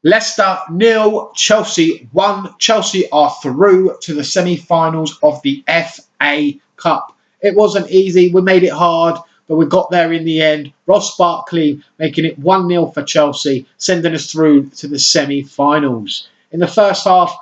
Leicester 0, Chelsea 1. Chelsea are through to the semi-finals of the FA Cup. It wasn't easy. We made it hard, but we got there in the end. Ross Barkley making it 1-0 for Chelsea, sending us through to the semi-finals. In the first half,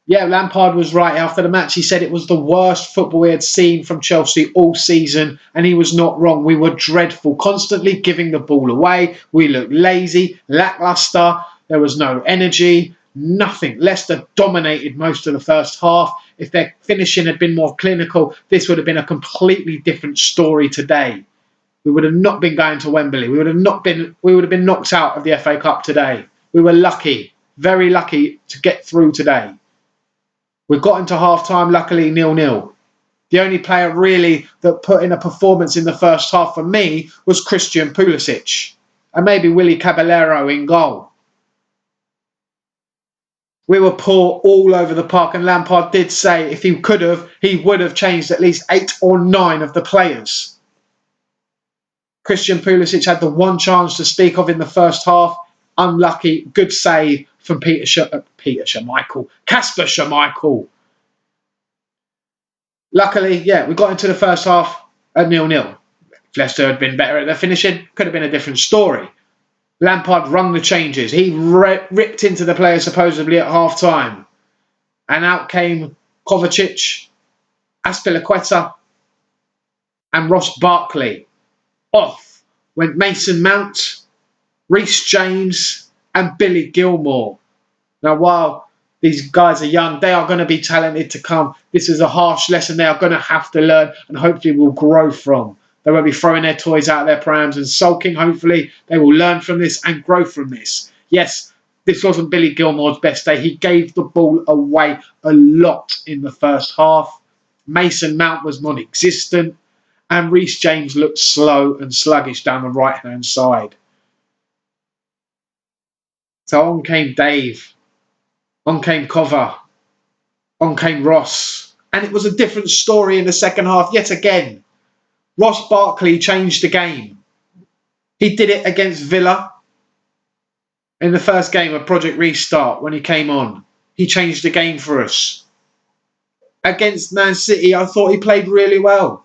yeah, Lampard was right. After the match, he said it was the worst football he had seen from Chelsea all season, and he was not wrong. We were dreadful, constantly giving the ball away. We looked lazy, lacklustre. There was no energy, nothing. Leicester dominated most of the first half. If their finishing had been more clinical, this would have been a completely different story today. We would have not been going to Wembley. We would have been knocked out of the FA Cup today. We were lucky, very lucky to get through today. We got into half-time, luckily 0-0. The only player really that put in a performance in the first half for me was Christian Pulisic. And maybe Willy Caballero in goal. We were poor all over the park, and Lampard did say if he could have, he would have changed at least 8 or 9 of the players. Christian Pulisic had the one chance to speak of in the first half. Unlucky. Good save from Kasper Schmeichel. Luckily, yeah, we got into the first half at 0-0. If Leicester had been better at their finishing, could have been a different story. Lampard rung the changes. He ripped into the players supposedly at half-time. And out came Kovacic, Azpilicueta and Ross Barkley. Off went Mason Mount, Reece James and Billy Gilmour. Now, while these guys are young, they are going to be talented to come. This is a harsh lesson they are going to have to learn and hopefully will grow from. They won't be throwing their toys out of their prams and sulking. Hopefully, they will learn from this and grow from this. Yes, this wasn't Billy Gilmour's best day. He gave the ball away a lot in the first half. Mason Mount was non-existent. And Reece James looked slow and sluggish down the right-hand side. So on came Dave. On came Cover. On came Ross. And it was a different story in the second half yet again. Ross Barkley changed the game. He did it against Villa in the first game of Project Restart when he came on. He changed the game for us. Against Man City, I thought he played really well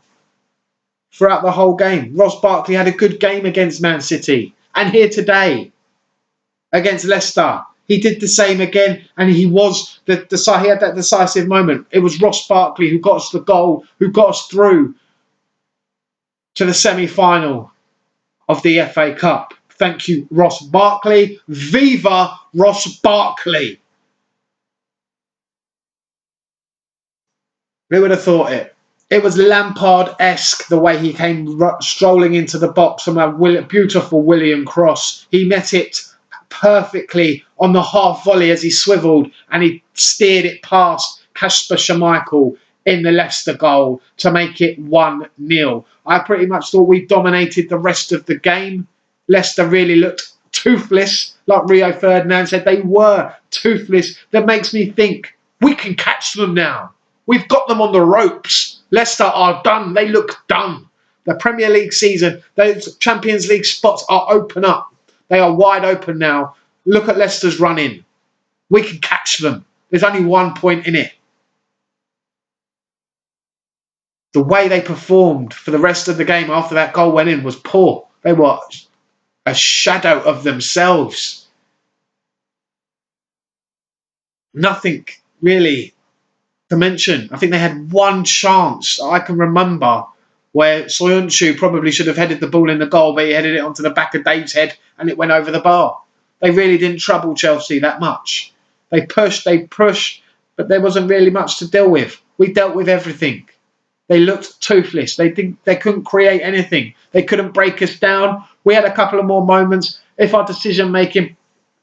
throughout the whole game. Ross Barkley had a good game against Man City. And here today, against Leicester, he did the same again, and he had that decisive moment. It was Ross Barkley who got us the goal, who got us through to the semi-final of the FA Cup. Thank you, Ross Barkley. Viva Ross Barkley. Who would have thought it? It was Lampard-esque the way he came strolling into the box from a beautiful William Cross. He met it perfectly on the half volley as he swivelled and he steered it past Kasper Schmeichel in the Leicester goal to make it 1-0. I pretty much thought we dominated the rest of the game. Leicester really looked toothless, like Rio Ferdinand said. They were toothless. That makes me think we can catch them now. We've got them on the ropes. Leicester are done. They look done. The Premier League season, those Champions League spots are open up. They are wide open now. Look at Leicester's run in. We can catch them. There's only 1 point in it. The way they performed for the rest of the game after that goal went in was poor. They were a shadow of themselves. Nothing really to mention. I think they had one chance I can remember where Soyuncu probably should have headed the ball in the goal, but he headed it onto the back of Dave's head and it went over the bar. They really didn't trouble Chelsea that much. They pushed, but there wasn't really much to deal with. We dealt with everything. They looked toothless. They couldn't create anything. They couldn't break us down. We had a couple of more moments. If our decision-making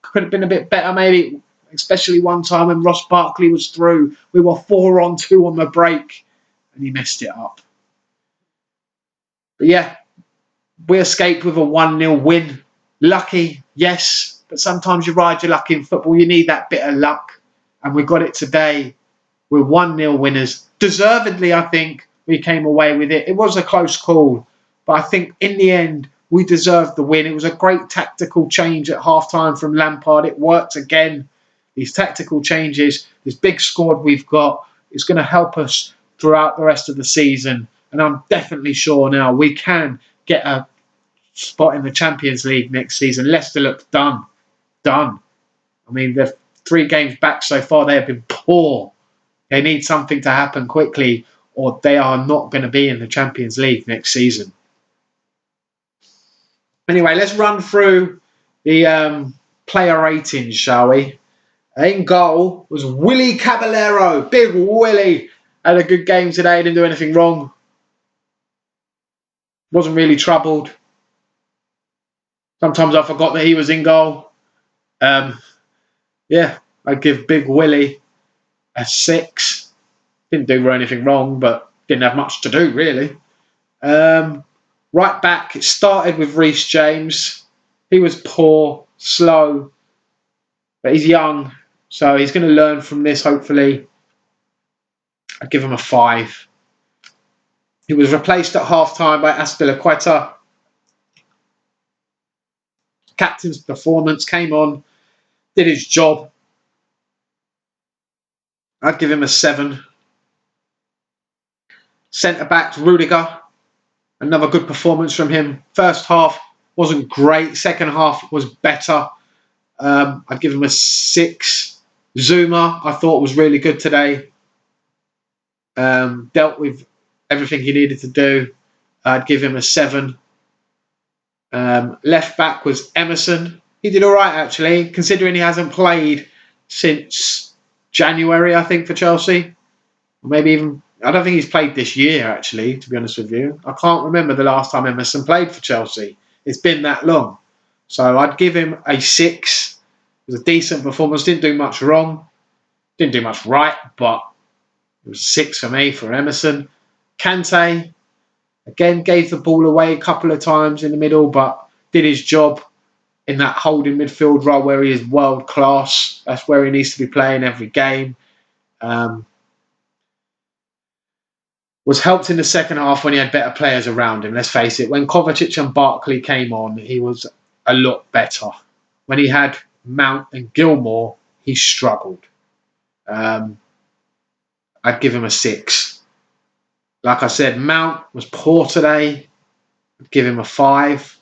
could have been a bit better, maybe, especially one time when Ross Barkley was through, we were 4-on-2 on the break, and he messed it up. But yeah, we escaped with a 1-0 win. Lucky, yes, but sometimes you ride your luck in football. You need that bit of luck, and we got it today. We're 1-0 winners. Deservedly, I think, we came away with it. It was a close call, but I think in the end, We deserved the win. It was a great tactical change at half-time from Lampard. It worked again. These tactical changes, this big squad we've got, is going to help us throughout the rest of the season. And I'm definitely sure now we can get a spot in the Champions League next season. Leicester looks done. Done. I mean, they're 3 games back so far. They have been poor. They need something to happen quickly, or they are not going to be in the Champions League next season. Anyway, let's run through the player ratings, shall we? In goal was Willy Caballero. Big Willy. Had a good game today. Didn't do anything wrong. Wasn't really troubled. Sometimes I forgot that he was in goal. Yeah, I'd give Big Willy a 6. Didn't do anything wrong, but didn't have much to do, really. Right back, it started with Reece James. He was poor, slow, but he's young, so he's going to learn from this, hopefully. I'd give him a 5. He was replaced at half-time by Azpilicueta. Captain's performance, came on, did his job. I'd give him a 7. Centre-back, Rudiger. Another good performance from him. First half wasn't great. Second half was better. I'd give him a 6. Zuma, I thought, was really good today. Dealt with everything he needed to do. I'd give him a 7. Left back was Emerson. He did all right, actually, considering he hasn't played since January, I think, for Chelsea. Or maybe even... I don't think he's played this year, actually, to be honest with you. I can't remember the last time Emerson played for Chelsea. It's been that long. So I'd give him a 6. It was a decent performance. Didn't do much wrong. Didn't do much right, but it was a 6 for me for Emerson. Kante, again, gave the ball away a couple of times in the middle, but did his job in that holding midfield role where he is world class. That's where he needs to be playing every game. Was helped in the second half when he had better players around him, let's face it. When Kovacic and Barkley came on, he was a lot better. When he had Mount and Gilmour, he struggled. I'd give him a 6. Like I said, Mount was poor today. I'd give him a 5.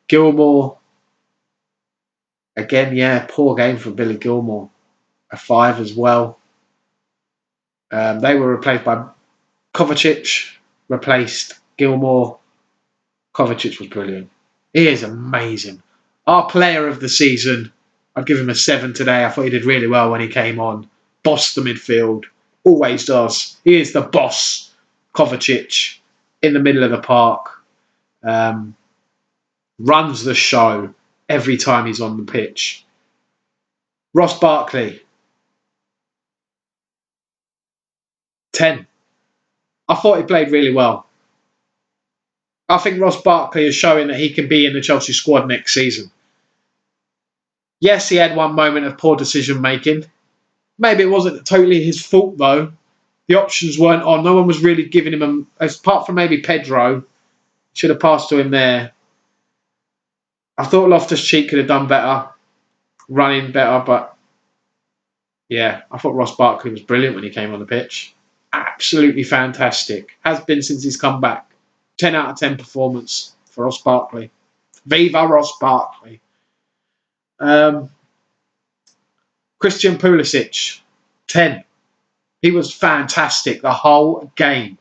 Gilmour, again, yeah, poor game for Billy Gilmour. A 5 as well. They were replaced by Kovacic, replaced Gilmour. Kovacic was brilliant. He is amazing. Our player of the season, I'd give him a 7 today. I thought he did really well when he came on. Bossed the midfield. Always does. He is the boss, Kovacic, in the middle of the park. Runs the show every time he's on the pitch. Ross Barkley, 10. I thought he played really well. I think Ross Barkley is showing that he can be in the Chelsea squad next season. Yes, he had one moment of poor decision making. Maybe it wasn't totally his fault, though. The options weren't on. No one was really giving him, apart from maybe Pedro, should have passed to him there. I thought Loftus-Cheek could have done better, running better, but yeah, I thought Ross Barkley was brilliant when he came on the pitch. Absolutely fantastic. Has been since he's come back. 10 out of 10 performance for Ross Barkley. Viva Ross Barkley. Christian Pulisic, 10. He was fantastic the whole game.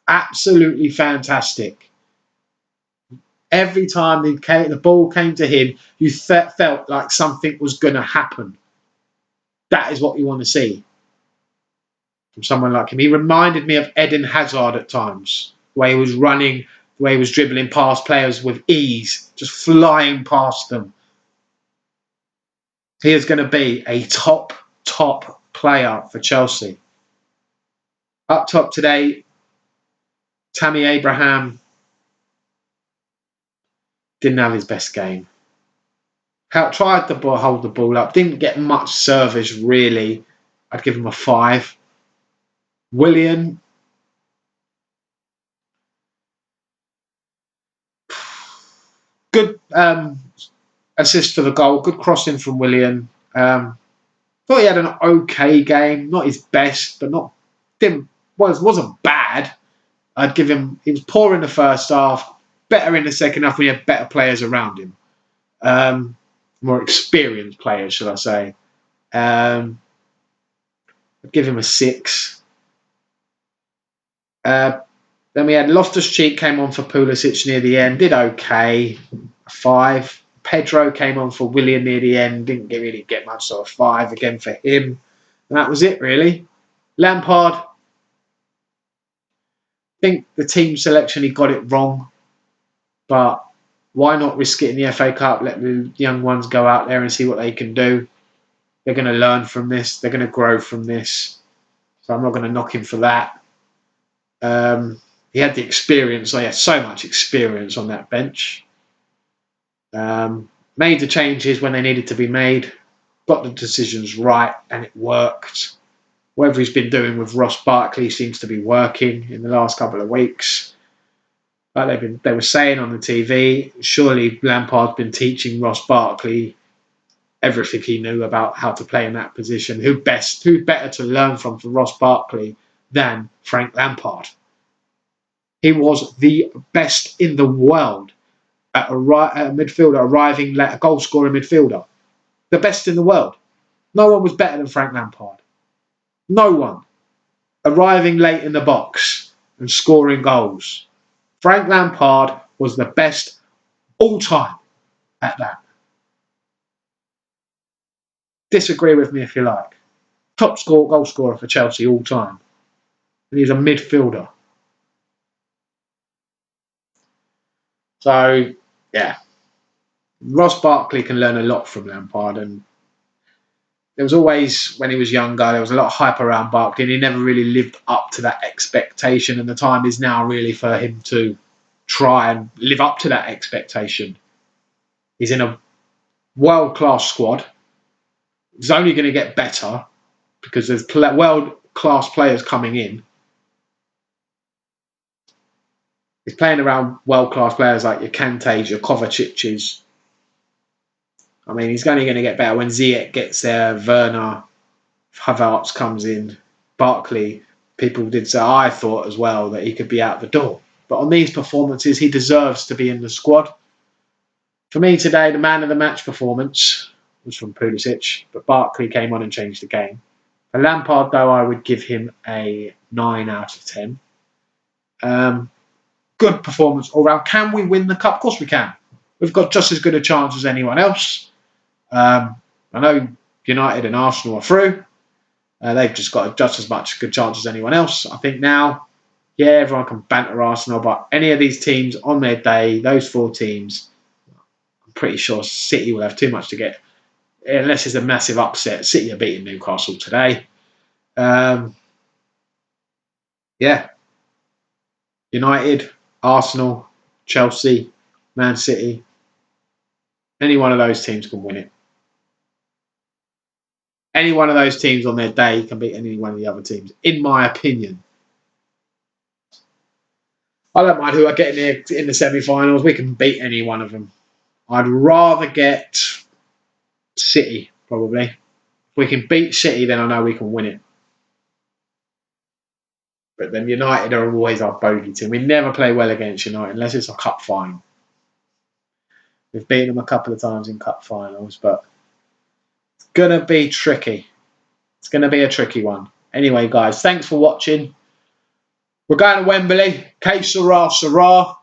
Absolutely fantastic. Every time the ball came to him, you felt like something was going to happen. That is what you want to see from someone like him. He reminded me of Eden Hazard at times, the way he was running, the way he was dribbling past players with ease, just flying past them. He is going to be a top player for Chelsea. Up top today, Tammy Abraham didn't have his best game. Tried to hold the ball up, didn't get much service really. I'd give him a 5. Willian, Good assist for the goal. Good crossing from Willian. Thought he had an okay game. Not his best, but wasn't bad. I'd give him. He was poor in the first half. Better in the second half when he had better players around him. More experienced players, should I say. I'd give him a 6. Then we had Loftus-Cheek came on for Pulisic near the end. Did okay. A 5. Pedro came on for Willian near the end. Didn't really get much, so a 5 again for him. And that was it, really. Lampard, I think the team selection, he got it wrong. But why not risk it in the FA Cup? Let the young ones go out there and see what they can do. They're going to learn from this. They're going to grow from this. So I'm not going to knock him for that. He had the experience. He had so much experience on that bench. Made the changes when they needed to be made. Got the decisions right, and it worked. Whatever he's been doing with Ross Barkley seems to be working in the last couple of weeks. Like they were saying on the TV, surely Lampard's been teaching Ross Barkley everything he knew about how to play in that position. Who better to learn from for Ross Barkley than Frank Lampard? He was the best in the world at a midfielder, arriving a goal-scoring midfielder. The best in the world. No one was better than Frank Lampard. No one. Arriving late in the box and scoring goals. Frank Lampard was the best all time at that. Disagree with me if you like. Top goal scorer for Chelsea all time. And he's a midfielder. So, yeah. Ross Barkley can learn a lot from Lampard, and there was always, when he was younger, there was a lot of hype around Barkley, and he never really lived up to that expectation, and the time is now really for him to try and live up to that expectation. He's in a world-class squad. It's only going to get better because there's world-class players coming in. He's playing around world-class players like your Kantes, your Kovacic's. I mean, he's only going to get better when Ziyech gets there, Werner, Havertz comes in, Barkley. People did say, I thought as well, that he could be out the door. But on these performances, he deserves to be in the squad. For me today, the man of the match performance was from Pulisic, but Barkley came on and changed the game. For Lampard, though, I would give him a 9 out of 10. Good performance all round. Can we win the cup? Of course we can. We've got just as good a chance as anyone else. I know United and Arsenal are through. They've just got just as much good chance as anyone else. I think now, yeah, everyone can banter Arsenal, but any of these teams on their day, those 4 teams, I'm pretty sure City will have too much to get, unless it's a massive upset. City are beating Newcastle today. Yeah. United, Arsenal, Chelsea, Man City. Any one of those teams can win it. Any one of those teams on their day can beat any one of the other teams, in my opinion. I don't mind who I get in the semi-finals. We can beat any one of them. I'd rather get City, probably. If we can beat City, then I know we can win it. But then United are always our bogey team. We never play well against United unless it's a cup final. We've beaten them a couple of times in cup finals, but it's going to be tricky. It's going to be a tricky one. Anyway, guys, thanks for watching. We're going to Wembley. Que sera, sera.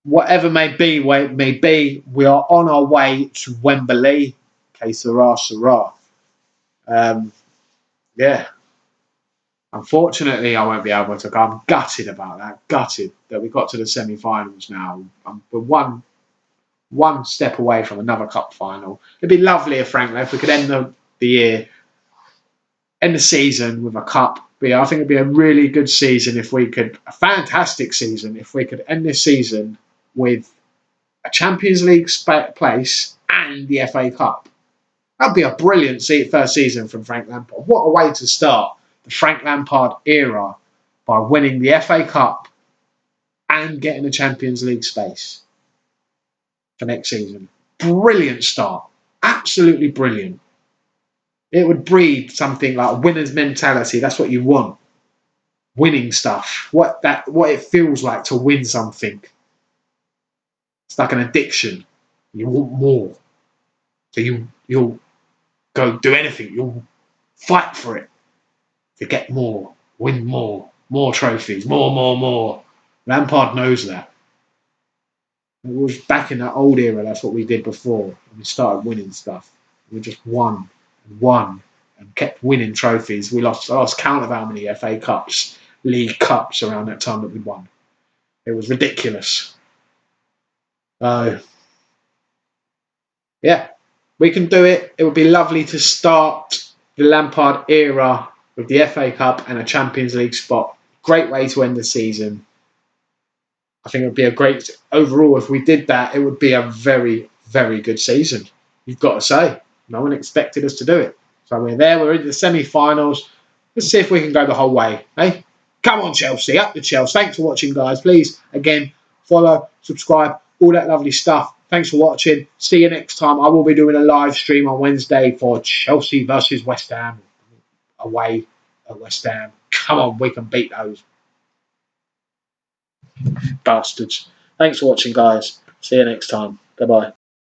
Whatever may be, we are on our way to Wembley. Que sera, sera. Yeah. Unfortunately, I won't be able to go. I'm gutted about that. Gutted that we got to the semi-finals now. We're one step away from another cup final. It'd be lovely if we could end the year, end the season with a cup. But yeah, I think it'd be a really good season a fantastic season if we could end this season with a Champions League place and the FA Cup. That'd be a brilliant first season from Frank Lampard. What a way to start the Frank Lampard era by winning the FA Cup and getting a Champions League space. for next season. Brilliant start. Absolutely brilliant. It would breed something like a winner's mentality. That's what you want. Winning stuff. What it feels like to win something. It's like an addiction. You want more. So you'll go do anything. You'll fight for it. To get more. Win more. More trophies. More. Lampard knows that. It was back in that old era, that's what we did before. When we started winning stuff. We just won and kept winning trophies. I lost count of how many FA Cups, League Cups around that time that we won. It was ridiculous. Yeah, we can do it. It would be lovely to start the Lampard era with the FA Cup and a Champions League spot. Great way to end the season. I think it would be a great... Overall, if we did that, it would be a very, very good season. You've got to say. No one expected us to do it. So we're there. We're in the semi-finals. Let's see if we can go the whole way. Eh? Come on, Chelsea. Up the Chelsea. Thanks for watching, guys. Please, again, follow, subscribe, all that lovely stuff. Thanks for watching. See you next time. I will be doing a live stream on Wednesday for Chelsea versus West Ham. Away at West Ham. Come on, we can beat those bastards. Thanks for watching, guys. See you next time. Bye-bye.